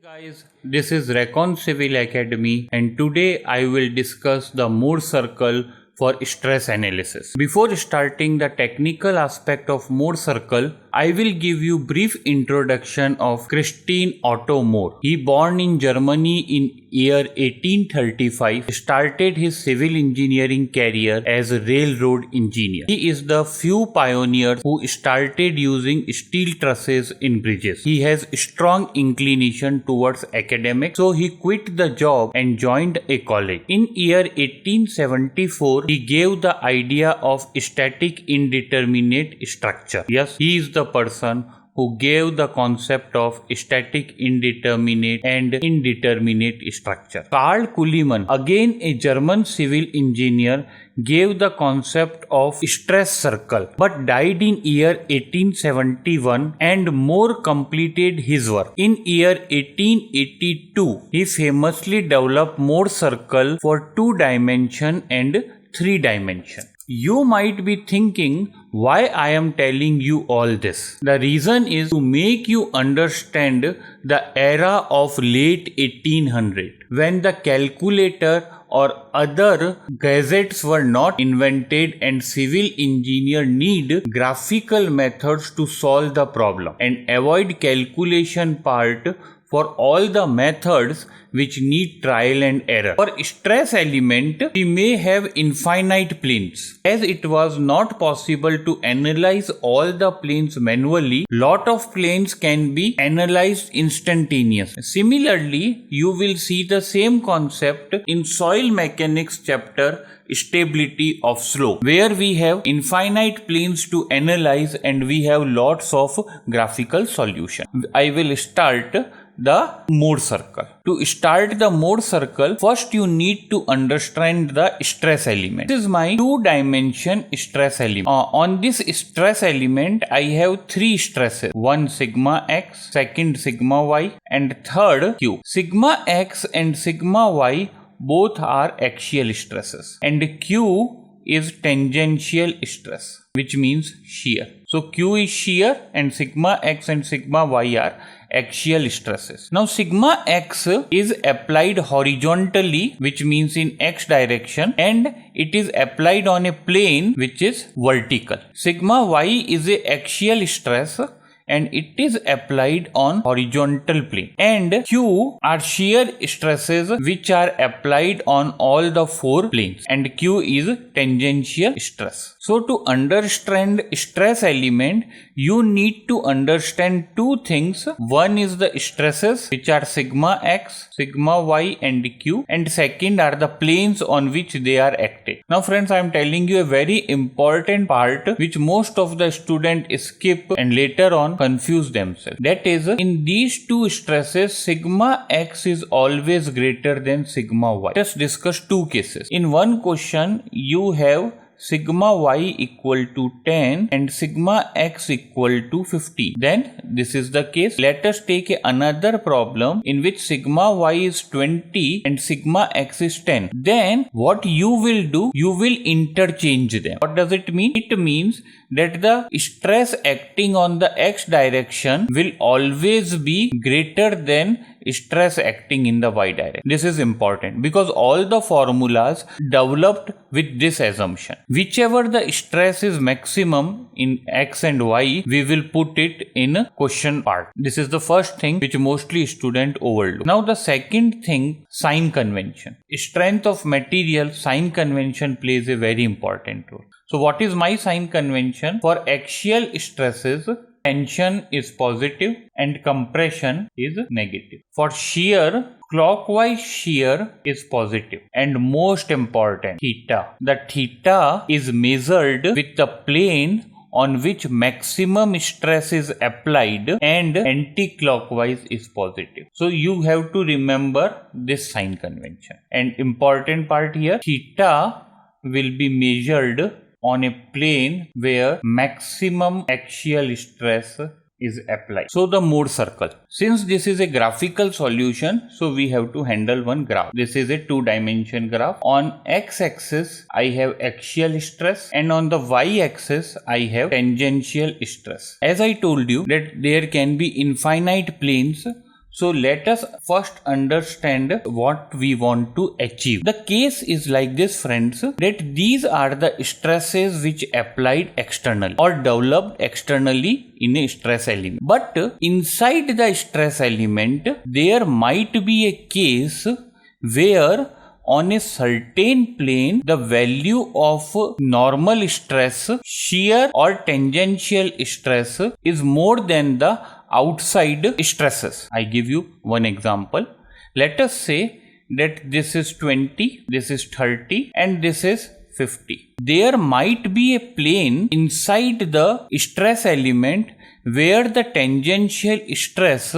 Guys, this is Recon Civil Academy and today I will discuss the Moore circle for stress analysis. Before starting the technical aspect of Moore circle, I will give you brief introduction of Christian Otto Moore. He born in Germany in year 1835, started his civil engineering career as a railroad engineer. He is the few pioneers who started using steel trusses in bridges. He has strong inclination towards academics, so he quit the job and joined a college. In year 1874, he gave the idea of static indeterminate structure. Yes, he is the person who gave the concept of static indeterminate and indeterminate structure. Carl Kuhlmann, again a German civil engineer, gave the concept of stress circle but died in year 1871 and Moore completed his work. In year 1882, he famously developed Moore circle for 2 dimension and 3 dimension. You might be thinking why I am telling you all this. The reason is to make you understand the era of late 1800 when the calculator or other gadgets were not invented and civil engineer need graphical methods to solve the problem and avoid calculation part for all the methods which need trial and error. For stress element, we may have infinite planes. As it was not possible to analyze all the planes manually, lot of planes can be analyzed instantaneously. Similarly, you will see the same concept in soil mechanics chapter stability of slope, where we have infinite planes to analyze and we have lots of graphical solution. I will start the Moore circle. To start the Moore circle, first you need to understand the stress element. This is my 2-dimension stress element. On this stress element, I have 3 stresses. One sigma x, second sigma y, and third q. Sigma x and sigma y both are axial stresses and q is tangential stress, which means shear. So q is shear and sigma x and sigma y are axial stresses. Now sigma x is applied horizontally, which means in x direction, and it is applied on a plane which is vertical. Sigma y is a axial stress and it is applied on horizontal plane, and q are shear stresses which are applied on all the 4 planes, and q is tangential stress. So to understand stress element, you need to understand 2 things. One is the stresses which are sigma x, sigma y and q, and second are the planes on which they are acting. Now friends, I am telling you a very important part which most of the students skip and later on confuse themselves. That is, in these 2 stresses, sigma x is always greater than sigma y. Let us discuss 2 cases. In one question, you have sigma y equal to 10 and sigma x equal to 15. Then this is the case. Let us take another problem in which sigma y is 20 and sigma x is 10. Then what you will do, you will interchange them. What does it mean? It means that the stress acting on the x direction will always be greater than stress acting in the y direction. This is important because all the formulas developed with this assumption. Whichever the stress is maximum in x and y, we will put it in question part. This is the first thing which mostly students overlook. Now the second thing, sign convention. Strength of material, sign convention plays a very important role. So what is my sign convention? For axial stresses, tension is positive and compression is negative. For shear, clockwise shear is positive, and most important, theta. The theta is measured with the plane on which maximum stress is applied and anti-clockwise is positive. So you have to remember this sign convention. And important part here, theta will be measured on a plane where maximum axial stress is applied. So the Moore circle. Since this is a graphical solution, so we have to handle one graph. This is a 2-dimension graph. On x-axis, I have axial stress, and on the y-axis, I have tangential stress. As I told you that there can be infinite planes, So let us first understand what we want to achieve. The case is like this, friends, that these are the stresses which applied externally or developed externally in a stress element. But inside the stress element, there might be a case where on a certain plane, the value of normal stress, shear or tangential stress is more than the outside stresses. I give you one example. Let us say that this is 20, this is 30 and this is 50. There might be a plane inside the stress element where the tangential stress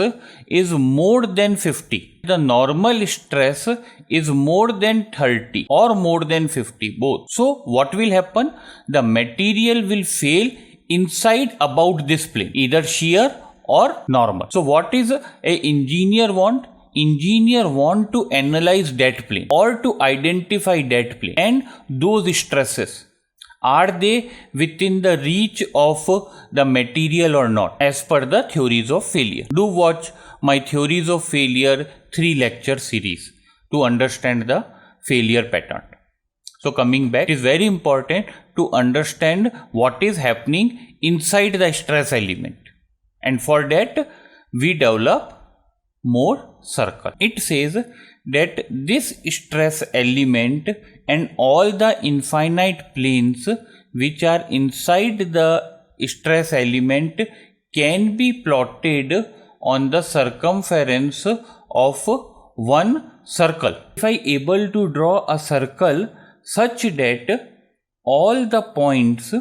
is more than 50. The normal stress is more than 30 or more than 50, both. So what will happen? The material will fail inside about this plane, either shear or normal. So what is a engineer want? Engineer want to analyze that plane or to identify that plane and those stresses. Are they within the reach of the material or not, as per the theories of failure? Do watch my theories of failure 3 lecture series to understand the failure pattern. So coming back, it is very important to understand what is happening inside the stress element. And for that, we develop Mohr circle. It says that this stress element and all the infinite planes which are inside the stress element can be plotted on the circumference of one circle. If I able to draw a circle such that all the points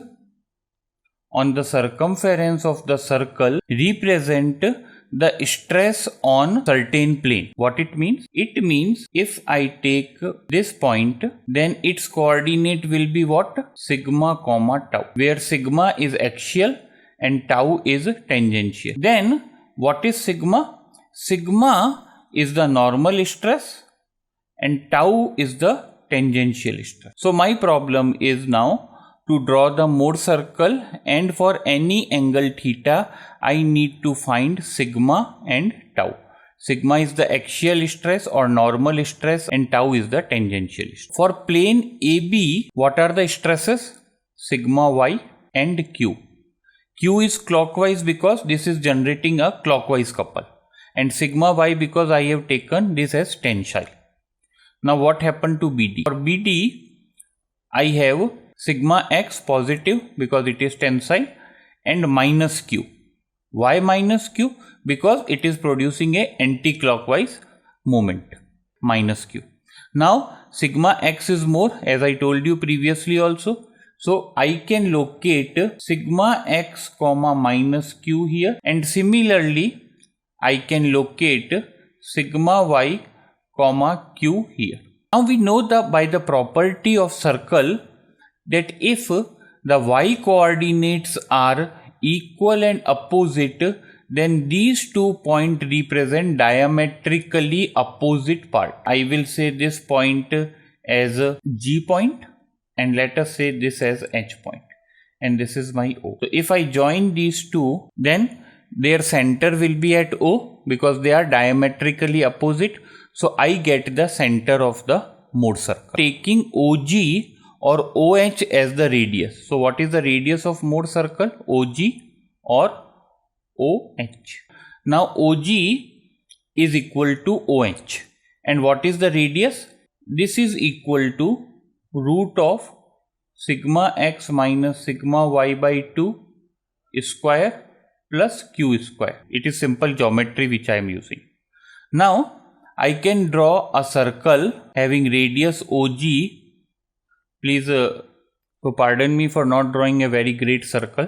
on the circumference of the circle represent the stress on certain plane. What it means? It means if I take this point, then its coordinate will be what? Sigma comma tau, where sigma is axial and tau is tangential. Then what is sigma? Sigma is the normal stress and tau is the tangential stress. So my problem is now to draw the Mohr circle, and for any angle theta, I need to find sigma and tau. Sigma is the axial stress or normal stress and tau is the tangential stress. For plane AB, what are the stresses? Sigma y and q. Q is clockwise because this is generating a clockwise couple, and sigma y because I have taken this as tensile. Now what happened to BD? For BD, I have sigma x positive because it is tensile and minus q. Why minus q? Because it is producing a anti-clockwise moment, minus q. Now sigma x is more, as I told you previously also. So I can locate sigma x comma minus q here, and similarly I can locate sigma y comma q here. Now we know that by the property of circle that if the y coordinates are equal and opposite, then these 2 points represent diametrically opposite part. I will say this point as a G point and let us say this as H point, and this is my O. So if I join these two, then their center will be at O because they are diametrically opposite. So I get the center of the Mohr circle. Taking OG or OH as the radius. So what is the radius of Mohr circle? OG or OH. Now OG is equal to OH. And what is the radius? This is equal to root of sigma x minus sigma y by 2 square plus q square. It is simple geometry which I am using. Now I can draw a circle having radius OG. Please pardon me for not drawing a very great circle,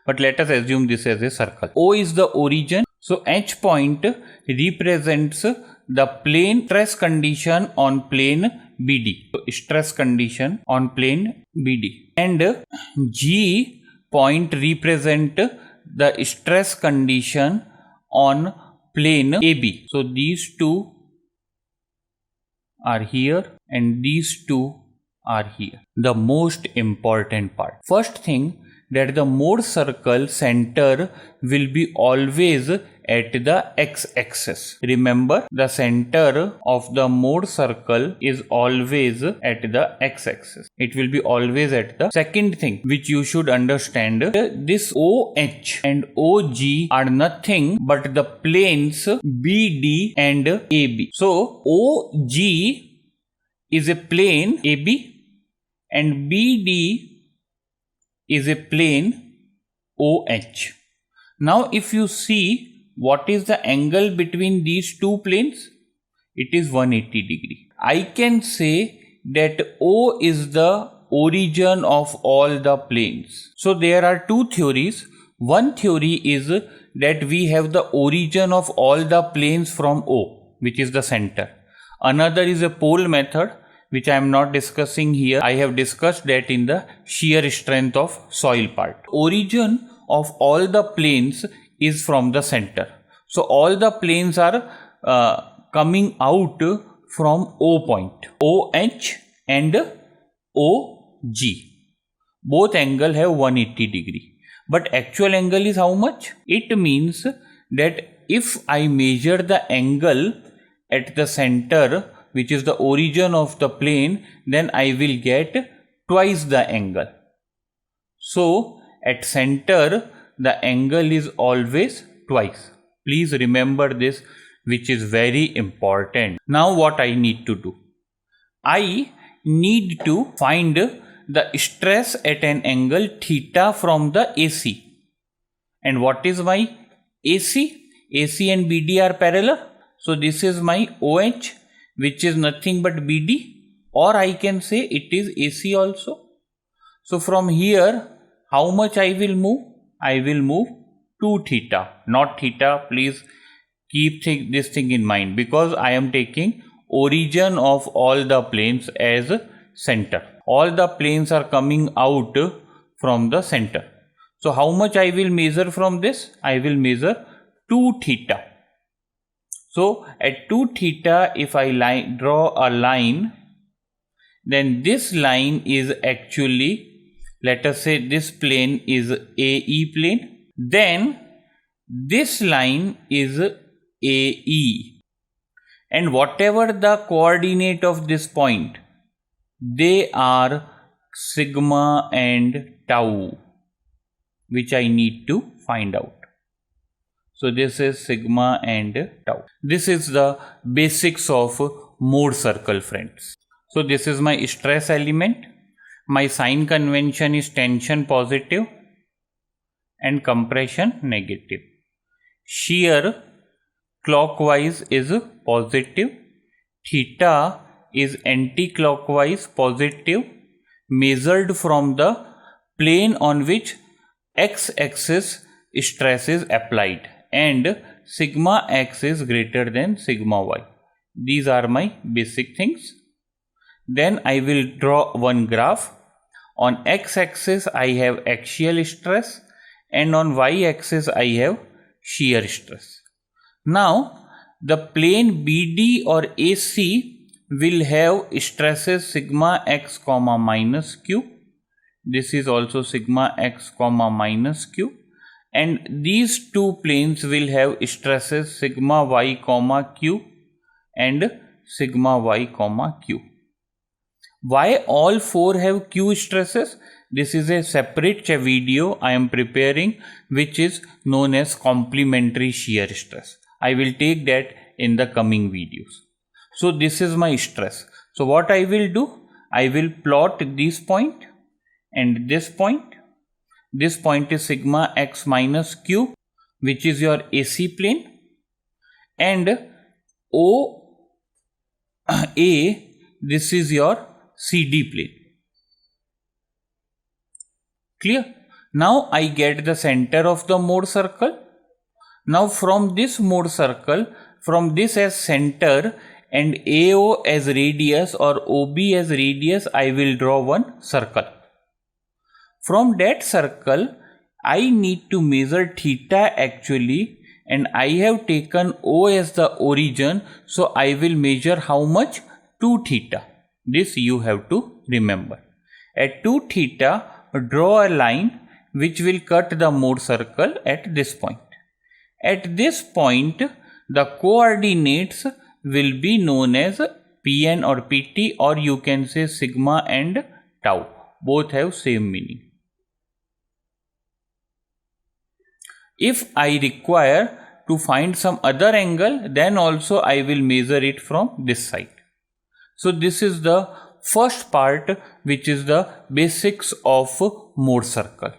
but let us assume this as a circle. O is the origin. So H point represents the plane stress condition on plane BD. So stress condition on plane BD. And G point represent the stress condition on plane AB. So these two are here and these two are here. The most important part. First thing, that the Mohr circle center will be always at the x-axis. Remember, the center of the mode circle is always at the x-axis. It will be always at the second thing which you should understand. This OH and OG are nothing but the planes BD and AB. So OG is a plane AB and BD is a plane OH. Now if you see what is the angle between these two planes, it is 180 degree. I can say that O is the origin of all the planes. So there are two theories. One theory is that we have the origin of all the planes from O, which is the center. Another is a pole method, which I am not discussing here. I have discussed that in the shear strength of soil part. Origin of all the planes is from the center. So all the planes are coming out from O point. OH and OG. Both angle have 180 degree. But actual angle is how much? It means that if I measure the angle at the center, which is the origin of the plane, then I will get twice the angle. So at center, the angle is always twice. Please remember this, which is very important. Now what I need to do? I need to find the stress at an angle theta from the AC. And what is my AC? AC and BD are parallel. So this is my OH, which is nothing but BD, or I can say it is AC also. So from here, how much I will move? I will move 2 theta, not theta. Please keep this thing in mind, because I am taking origin of all the planes as center. All the planes are coming out from the center. So how much I will measure from this? I will measure 2 theta. So at 2 theta, if I draw a line, then this line is actually, let us say this plane is AE plane. Then this line is AE. And whatever the coordinate of this point, they are sigma and tau, which I need to find out. So this is sigma and tau. This is the basics of mode circle, friends. So this is my stress element. My sign convention is tension positive and compression negative. Shear clockwise is positive. Theta is anti-clockwise positive, measured from the plane on which x-axis stress is applied, and sigma x is greater than sigma y. These are my basic things. Then I will draw one graph. On x-axis I have axial stress, and on y-axis I have shear stress. Now the plane BD or AC will have stresses sigma x comma minus q. This is also sigma x comma minus q. And these two planes will have stresses sigma y comma q and sigma y comma q. Why all four have q stresses? This is a separate video I am preparing, which is known as complementary shear stress. I will take that in the coming videos. So this is my stress. So what I will do? I will plot this point and this point. This point is sigma x minus q, which is your AC plane, and OA, this is your CD plane. Clear? Now I get the center of the mode circle. Now from this mode circle, from this as center and AO as radius or OB as radius, I will draw one circle. From that circle, I need to measure theta actually, and I have taken O as the origin, so I will measure how much? 2 theta. This you have to remember. At 2 theta, draw a line which will cut the mode circle at this point. At this point, the coordinates will be known as Pn or Pt, or you can say sigma and tau. Both have same meaning. If I require to find some other angle, then also I will measure it from this side. So this is the first part, which is the basics of Mohr circle.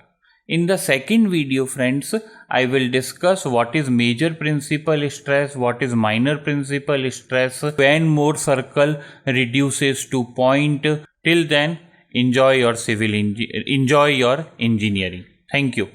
In the second video, friends, I will discuss what is major principal stress, what is minor principal stress, when Mohr circle reduces to point. Till then, enjoy your engineering. Thank you.